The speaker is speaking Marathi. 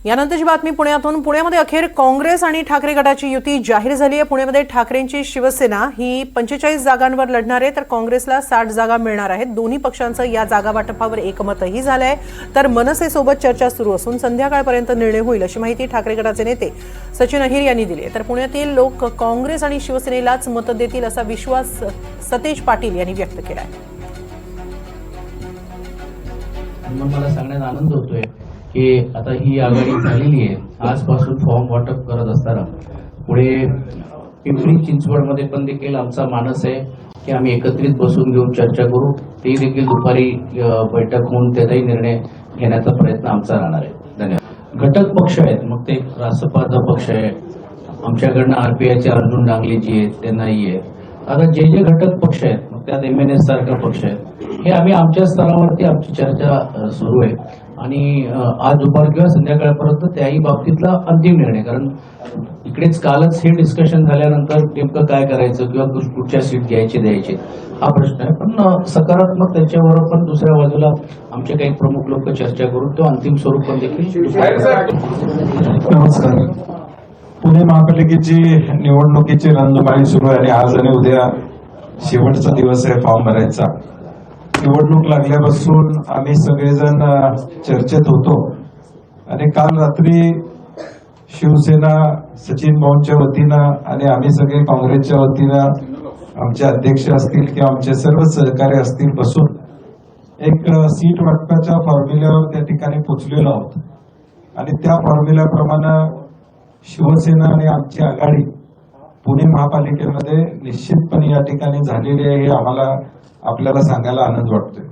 यानंतरची बातमी पुण्यातून। पुण्यामध्ये अखेर काँग्रेस आणि ठाकरे गटाची युती जाहीर झाली आहे। पुण्यामध्ये ठाकरेंची शिवसेना ही 45 जागांवर लढणार आहे, तर काँग्रेसला 60 जागा मिळणार आहेत। दोन्ही पक्षांचं या जागा वाटपावर एकमतही झालं आहे, तर मनसेसोबत चर्चा सुरू असून संध्याकाळपर्यंत निर्णय होईल अशी माहिती ठाकरे गटाचे नेते सचिन अहिर यांनी दिली आहे। तर पुण्यातील लोक काँग्रेस आणि शिवसेनेलाच मतं देतील असा विश्वास सतेज पाटील यांनी व्यक्त केला आहे। मला सांगण्यात आनंद होतोय की आता ही आघाडी झालेली आहे। आजपासून फॉर्म वाटप करत असताना पुढे पिंपरी चिंचवडमध्ये पण देखील आमचा मानस आहे की आम्ही एकत्रित बसून घेऊन चर्चा करू। ते देखील दुपारी बैठक होऊन त्याचाही निर्णय घेण्याचा प्रयत्न आमचा राहणार आहे। धन्यवाद। घटक पक्ष आहेत, मग ते रासपाचा पक्ष आहे, आमच्याकडनं आरपीआयचे अर्जुन डांगलेजी आहेत, त्यांनाही आहे। आता जे जे घटक पक्ष आहेत, मग त्यात MNS सारखा पक्ष आहे, हे आम्ही आमच्या स्तरावरती आमची चर्चा सुरू आहे आणि आज दुपार किंवा संध्याकाळपर्यंत त्याही बाबतीतला अंतिम निर्णय, कारण इकडेच कालच हे डिस्कशन झाल्यानंतर नेमकं काय करायचं किंवा कुठच्या सीट घ्यायची द्यायची हा प्रश्न आहे। पण सकारात्मक त्याच्यावर पण दुसऱ्या बाजूला आमचे काही प्रमुख लोक चर्चा करून तो अंतिम स्वरूप पण देखील। नमस्कार। पुणे महापालिकेची निवडणुकीची रणधुमाळी सुरू आहे आणि आज आणि उद्या शेवटचा दिवस आहे फॉर्म भरायचा। निवडणूक लागल्यापासून आम्ही सगळेजण चर्चेत होतो आणि काल रात्री शिवसेना सचिन भाऊंच्या वतीनं आणि आम्ही सगळे काँग्रेसच्या वतीनं आमचे अध्यक्ष असतील किंवा आमचे सर्व सहकारी असतील बसून एक सीट वाटपाच्या फॉर्म्युल्यावर त्या ठिकाणी पोचलेलो आहोत आणि त्या फॉर्म्युल्याप्रमाणे शिवसेना आणि आमची आघाडी पुणे महापालिकेमध्ये निश्चितपणे या ठिकाणी झालेली आहे, हे आम्हाला आपल्याला सांगायला आनंद वाटतोय।